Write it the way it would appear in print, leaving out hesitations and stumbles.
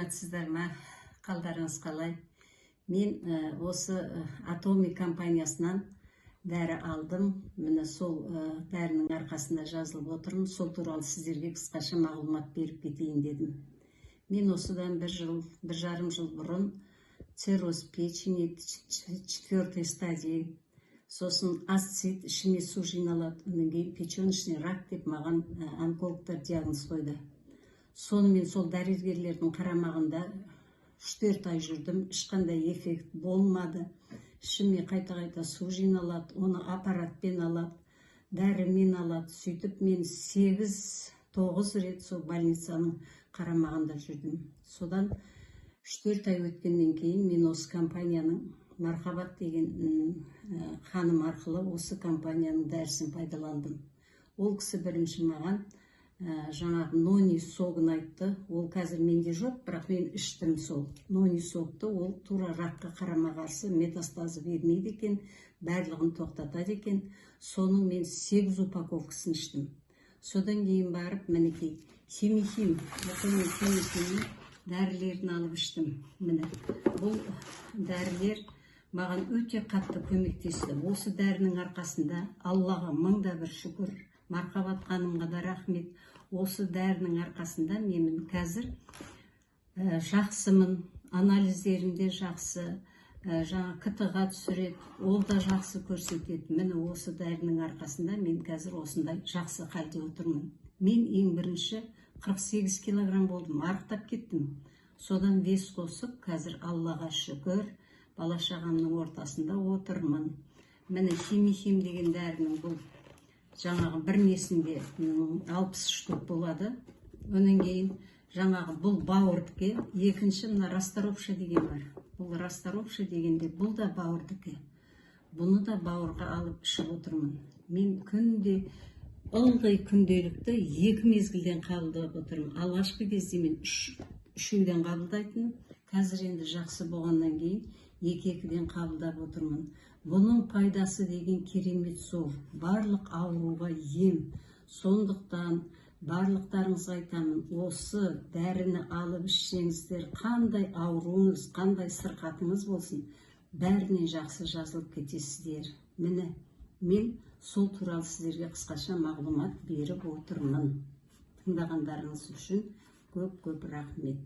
саламатсыздар ма? Қалдарыңыз қалай? Мен осы Atomy компаниясынан дәрі алдым. Міне сол дәрінің арқасында жазылып отырмын. Сол туралы сіздерге қысқаша мағлұмат беріп кетейін дедім. Мен осыдан бір жарым жыл бұрын цирроз печени 4 стадии, сосын асцит, ішіме су жиналады, одан кейін печеночный рак деп маған онкологтар диагноз қойды. Сонымен сол дәрігерлердің қарамағында 3-4 ай жүрдім, ешқандай эффект болмады. Ішіме қайта су жиналады, оны аппаратпен алады, дәрімен алады. Сөйтіп мен 8-9 рет сол больницаның қарамағында жүрдім. Содан 3-4 ай өткеннен кейін мен осы компанияның Мархабат деген ханым арқылы осы компанияның дәрісін пайдаландым. Ол кісі бірінші маған жаңағы нони согын айтты. Ол қазір менде жоқ, бірақ мен іштім сол. Нони согты ол тура ракқа қарама қарсы метастазы бермейді екен, барлығын тоқтатады екен. Соның мен 8 упаковкасын іштім. Содан кейін барып, мінекей, химихим дәрілерін алып іштім. Міне, бұл дәрілер маған өте қатты көмектесті. Осы дәрінің арқасында Аллаға мыңда бір шүкір, Мархабат ханымға да рахмет. Осы дәрінің арқасында мен қазір жақсымын, анализдерімде жақсы, жаңа КТ-ға түсіреді, ол да жақсы көрсетеді. Міне осы дәрінің арқасында мен қазір осындай жақсы халде отырмын. Мен ең бірінші 48 килограмм болдым, арықтап кеттім. Содан вес қосып, қазір Аллаға шүкір, бала-шағамның ортасында отырмын. Міне химихим деген дәрінің бұл жаңағы бір несінде 60 штук болады. Онан кейін жаңағы бұл бауырдікі, екінші мына расторопша деген бар. Бұл расторопша дегенде бұл да бауырдікі. Бұны да бауырға алып ішіп отырмын. Мен күнде ылғи күнделікті 2 мезгілден қабылдап отырмын. Алғашқы кезде мен 3-3-ден қабылдайтын, қазір енді жақсы болғаннан кейін 2-2-ден қабылдап отырмын. Бұның пайдасы деген керемет сол. Барлық ауруға ем. Сондықтан барлықтарыңызға айтамын, осы дәріні алып ішсеңіздер, қандай ауруыңыз, қандай сырқатыңыз болсын, бәрінен жақсы жазылып кетесіздер. Міне, мен сол туралы сіздерге қысқаша мағлұмат беріп отырмын. Тыңдағандарыңыз үшін көп рахмет.